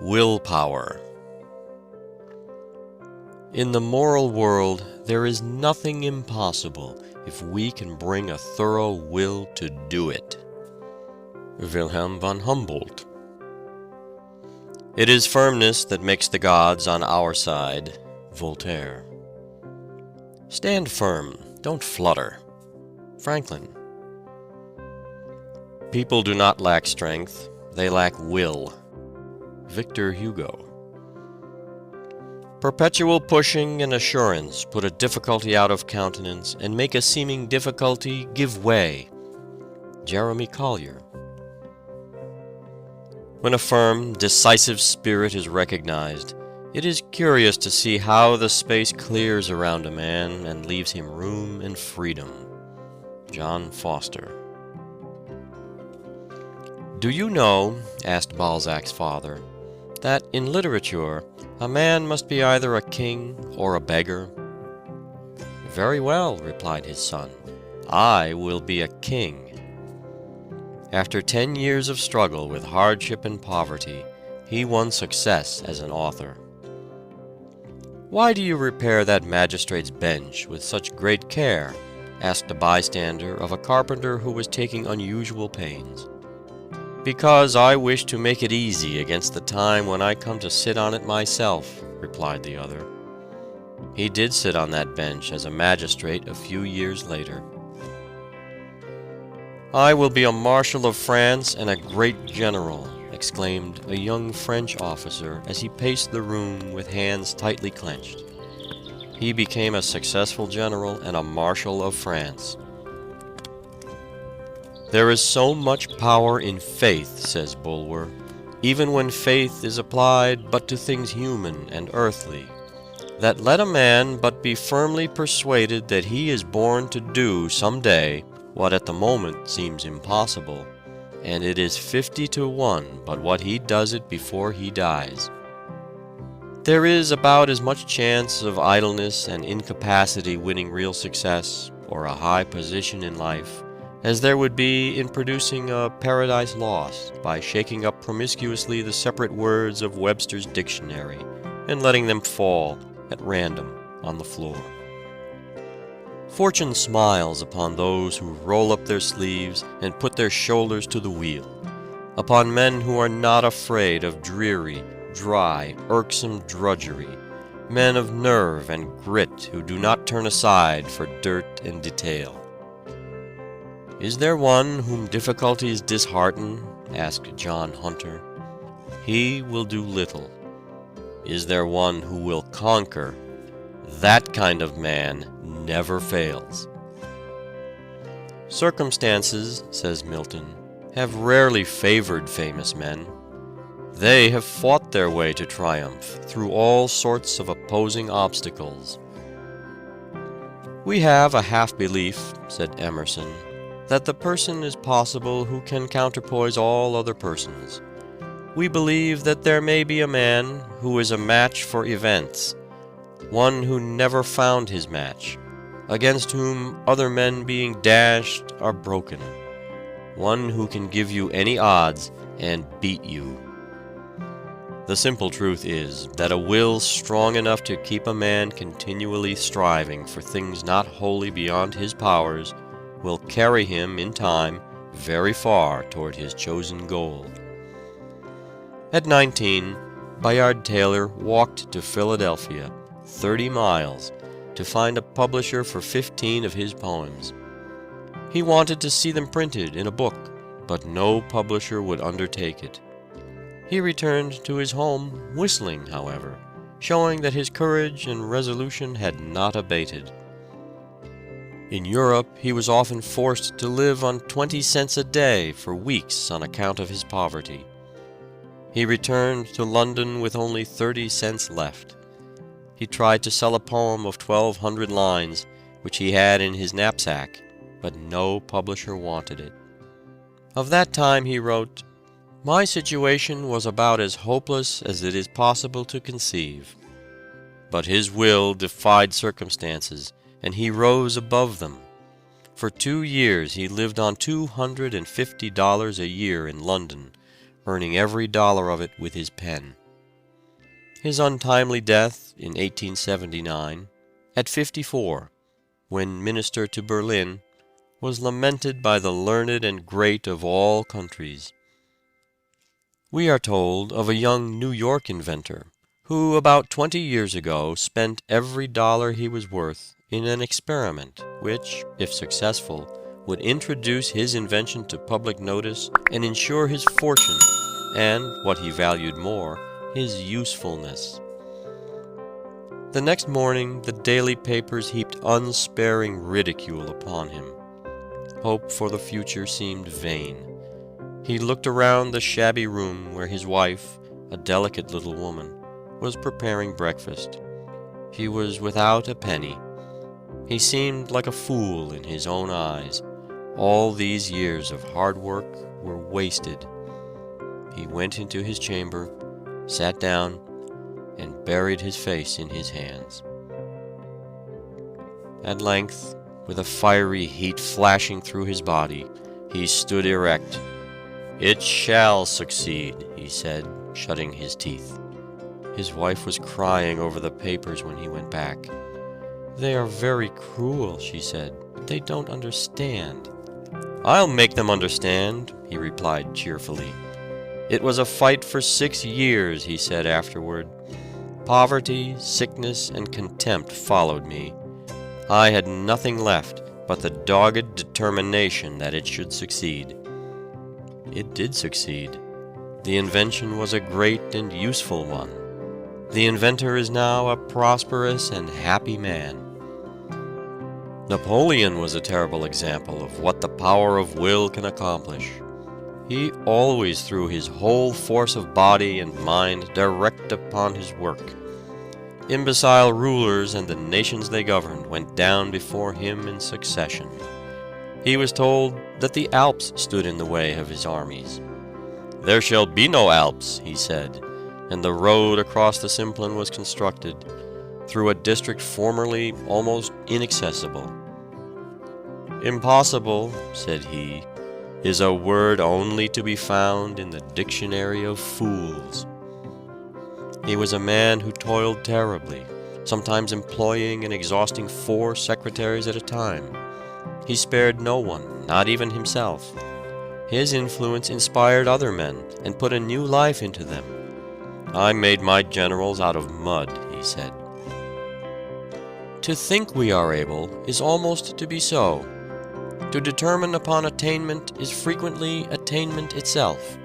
Willpower. In the moral world, there is nothing impossible if we can bring a thorough will to do it. Wilhelm von Humboldt. It is firmness that makes the gods on our side. Voltaire. Stand firm, don't flutter. Franklin. People do not lack strength, they lack will. Victor Hugo. Perpetual pushing and assurance put a difficulty out of countenance and make a seeming difficulty give way. Jeremy Collier. When a firm, decisive spirit is recognized, it is curious to see how the space clears around a man and leaves him room and freedom. John Foster. Do you know, asked Balzac's father, that in literature a man must be either a king or a beggar? Very well, replied his son, I will be a king. After 10 years of struggle with hardship and poverty, he won success as an author. Why do you repair that magistrate's bench with such great care? Asked a bystander of a carpenter who was taking unusual pains. Because I wish to make it easy against the time when I come to sit on it myself, replied the other. He did sit on that bench as a magistrate a few years later. I will be a Marshal of France and a great general, exclaimed a young French officer as he paced the room with hands tightly clenched. He became a successful general and a Marshal of France. There is so much power in faith, says Bulwer, even when faith is applied but to things human and earthly, that let a man but be firmly persuaded that he is born to do some day what at the moment seems impossible, and it is 50 to 1 but what he does it before he dies. There is about as much chance of idleness and incapacity winning real success or a high position in life as there would be in producing a Paradise Lost by shaking up promiscuously the separate words of Webster's dictionary and letting them fall at random on the floor. Fortune smiles upon those who roll up their sleeves and put their shoulders to the wheel, upon men who are not afraid of dreary, dry, irksome drudgery, men of nerve and grit who do not turn aside for dirt and detail. Is there one whom difficulties dishearten? Asked John Hunter. He will do little. Is there one who will conquer? That kind of man never fails. Circumstances, says Milton, have rarely favored famous men. They have fought their way to triumph through all sorts of opposing obstacles. We have a half-belief, said Emerson, that the person is possible who can counterpoise all other persons. We believe that there may be a man who is a match for events, one who never found his match, against whom other men being dashed are broken, one who can give you any odds and beat you. The simple truth is that a will strong enough to keep a man continually striving for things not wholly beyond his powers will carry him in time very far toward his chosen goal. At 19, Bayard Taylor walked to Philadelphia, 30 miles, to find a publisher for 15 of his poems. He wanted to see them printed in a book, but no publisher would undertake it. He returned to his home whistling, however, showing that his courage and resolution had not abated. In Europe, he was often forced to live on 20 cents a day for weeks on account of his poverty. He returned to London with only 30 cents left. He tried to sell a poem of 1,200 lines, which he had in his knapsack, but no publisher wanted it. Of that time he wrote, "My situation was about as hopeless as it is possible to conceive." But his will defied circumstances, and he rose above them. For 2 years he lived on $250 a year in London, earning every dollar of it with his pen. His untimely death in 1879, at 54, when minister to Berlin, was lamented by the learned and great of all countries. We are told of a young New York inventor who about 20 years ago spent every dollar he was worth in an experiment which, if successful, would introduce his invention to public notice and ensure his fortune and, what he valued more, his usefulness. The next morning the daily papers heaped unsparing ridicule upon him. Hope for the future seemed vain. He looked around the shabby room where his wife, a delicate little woman, was preparing breakfast. He was without a penny. He seemed like a fool in his own eyes. All these years of hard work were wasted. He went into his chamber, sat down, and buried his face in his hands. At length, with a fiery heat flashing through his body, he stood erect. "It shall succeed," he said, shutting his teeth. His wife was crying over the papers when he went back. "They are very cruel," she said. "They don't understand." "I'll make them understand," he replied cheerfully. "It was a fight for 6 years," he said afterward. "Poverty, sickness, and contempt followed me. I had nothing left but the dogged determination that it should succeed." It did succeed. The invention was a great and useful one. The inventor is now a prosperous and happy man. Napoleon was a terrible example of what the power of will can accomplish. He always threw his whole force of body and mind direct upon his work. Imbecile rulers and the nations they governed went down before him in succession. He was told that the Alps stood in the way of his armies. "There shall be no Alps," he said, and the road across the Simplon was constructed, through a district formerly almost inaccessible. "Impossible," said he, "is a word only to be found in the dictionary of fools." He was a man who toiled terribly, sometimes employing and exhausting 4 secretaries at a time. He spared no one, not even himself. His influence inspired other men and put a new life into them. "I made my generals out of mud," he said. To think we are able is almost to be so. To determine upon attainment is frequently attainment itself.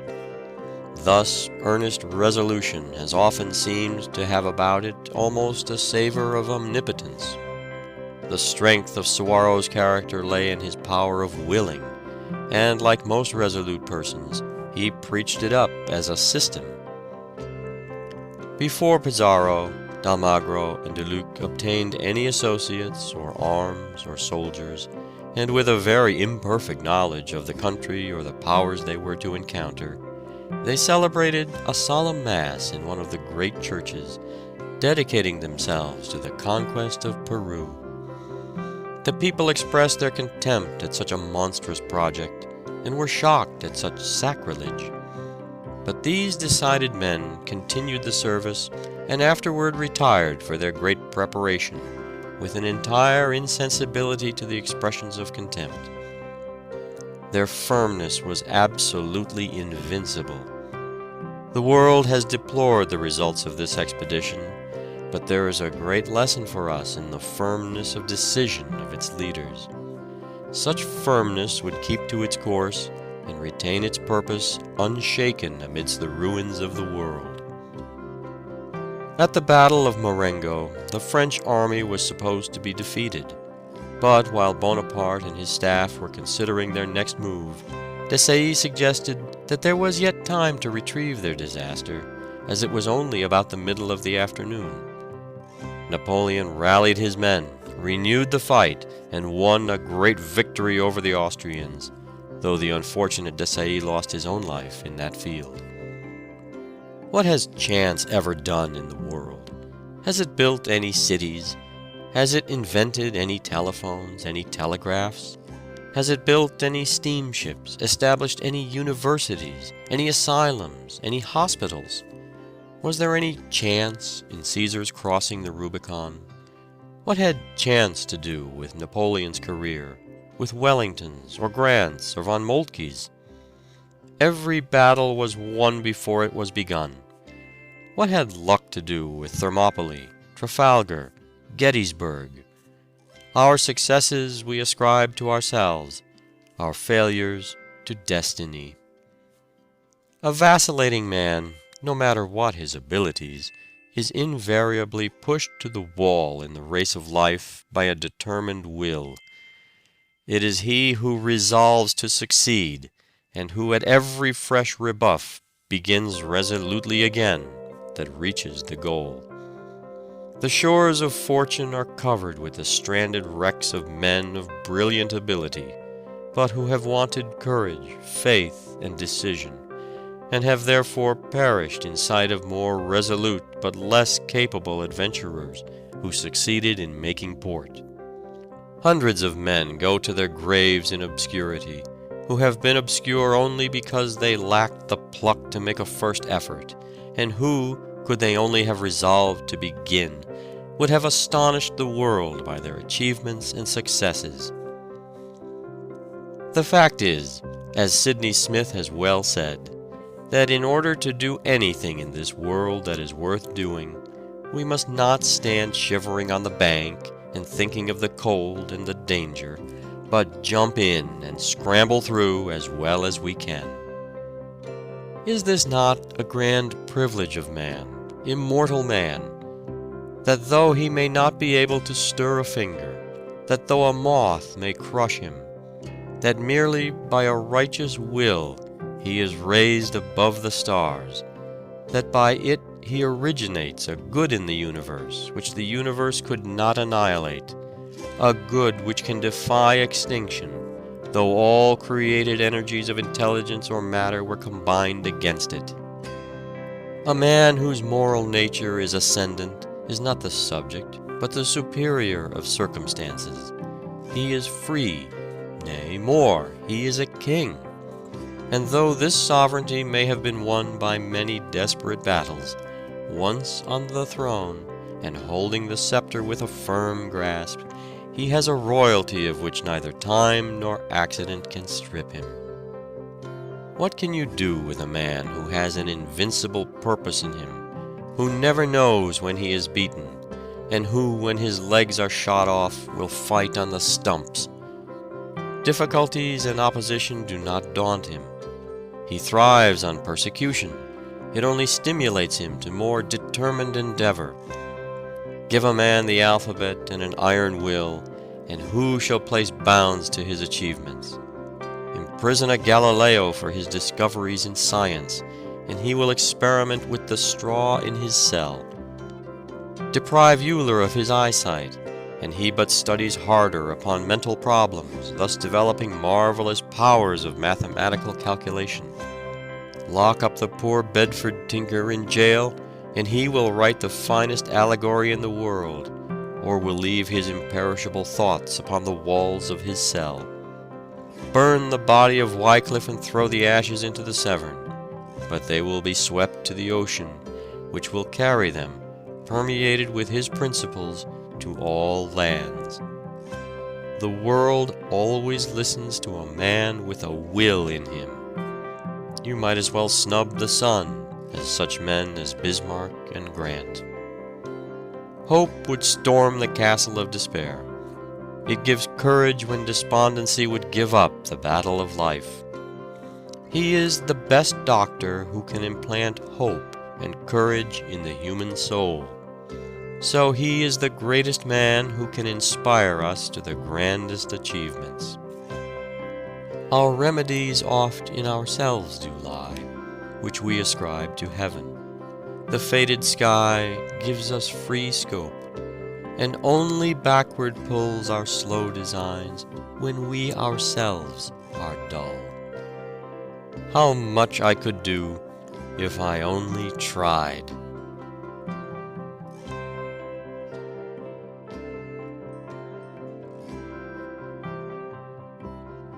Thus, earnest resolution has often seemed to have about it almost a savor of omnipotence. The strength of Suwarrow's character lay in his power of willing, and like most resolute persons, he preached it up as a system. Before Pizarro, D'Almagro, and Deluc obtained any associates, or arms, or soldiers, and with a very imperfect knowledge of the country or the powers they were to encounter, they celebrated a solemn mass in one of the great churches, dedicating themselves to the conquest of Peru. The people expressed their contempt at such a monstrous project, and were shocked at such sacrilege. But these decided men continued the service, and afterward retired for their great preparation, with an entire insensibility to the expressions of contempt. Their firmness was absolutely invincible. The world has deplored the results of this expedition, but there is a great lesson for us in the firmness of decision of its leaders. Such firmness would keep to its course and retain its purpose unshaken amidst the ruins of the world. At the Battle of Marengo, the French army was supposed to be defeated, but while Bonaparte and his staff were considering their next move, Desailly suggested that there was yet time to retrieve their disaster, as it was only about the middle of the afternoon. Napoleon rallied his men, renewed the fight, and won a great victory over the Austrians, though the unfortunate Desailly lost his own life in that field. What has chance ever done in the world? Has it built any cities? Has it invented any telephones, any telegraphs? Has it built any steamships, established any universities, any asylums, any hospitals? Was there any chance in Caesar's crossing the Rubicon? What had chance to do with Napoleon's career, with Wellington's, or Grant's, or von Moltke's? Every battle was won before it was begun. What had luck to do with Thermopylae, Trafalgar, Gettysburg? Our successes we ascribe to ourselves, our failures to destiny. A vacillating man, no matter what his abilities, is invariably pushed to the wall in the race of life by a determined will. It is he who resolves to succeed, and who at every fresh rebuff begins resolutely again, that reaches the goal. The shores of fortune are covered with the stranded wrecks of men of brilliant ability, but who have wanted courage, faith, and decision, and have therefore perished in sight of more resolute but less capable adventurers who succeeded in making port. Hundreds of men go to their graves in obscurity, who have been obscure only because they lacked the pluck to make a first effort, and who, could they only have resolved to begin, would have astonished the world by their achievements and successes. The fact is, as Sidney Smith has well said, that in order to do anything in this world that is worth doing, we must not stand shivering on the bank and thinking of the cold and the danger, but jump in and scramble through as well as we can. Is this not a grand privilege of man, immortal man, that though he may not be able to stir a finger, that though a moth may crush him, that merely by a righteous will he is raised above the stars, that by it he originates a good in the universe which the universe could not annihilate, a good which can defy extinction, though all created energies of intelligence or matter were combined against it. A man whose moral nature is ascendant is not the subject, but the superior of circumstances. He is free, nay more, he is a king. And though this sovereignty may have been won by many desperate battles, once on the throne, and holding the scepter with a firm grasp, he has a royalty of which neither time nor accident can strip him. What can you do with a man who has an invincible purpose in him, who never knows when he is beaten, and who, when his legs are shot off, will fight on the stumps? Difficulties and opposition do not daunt him. He thrives on persecution. It only stimulates him to more determined endeavor. Give a man the alphabet and an iron will, and who shall place bounds to his achievements? Imprison a Galileo for his discoveries in science, and he will experiment with the straw in his cell. Deprive Euler of his eyesight, and he but studies harder upon mental problems, thus developing marvelous powers of mathematical calculation. Lock up the poor Bedford tinker in jail, and he will write the finest allegory in the world, or will leave his imperishable thoughts upon the walls of his cell. Burn the body of Wycliffe and throw the ashes into the Severn, but they will be swept to the ocean, which will carry them, permeated with his principles, to all lands. The world always listens to a man with a will in him. You might as well snub the sun, as such men as Bismarck and Grant. Hope would storm the castle of despair. It gives courage when despondency would give up the battle of life. He is the best doctor who can implant hope and courage in the human soul. So he is the greatest man who can inspire us to the grandest achievements. Our remedies oft in ourselves do lie, which we ascribe to heaven. The fated sky gives us free scope, and only backward pulls our slow designs when we ourselves are dull. How much I could do if I only tried!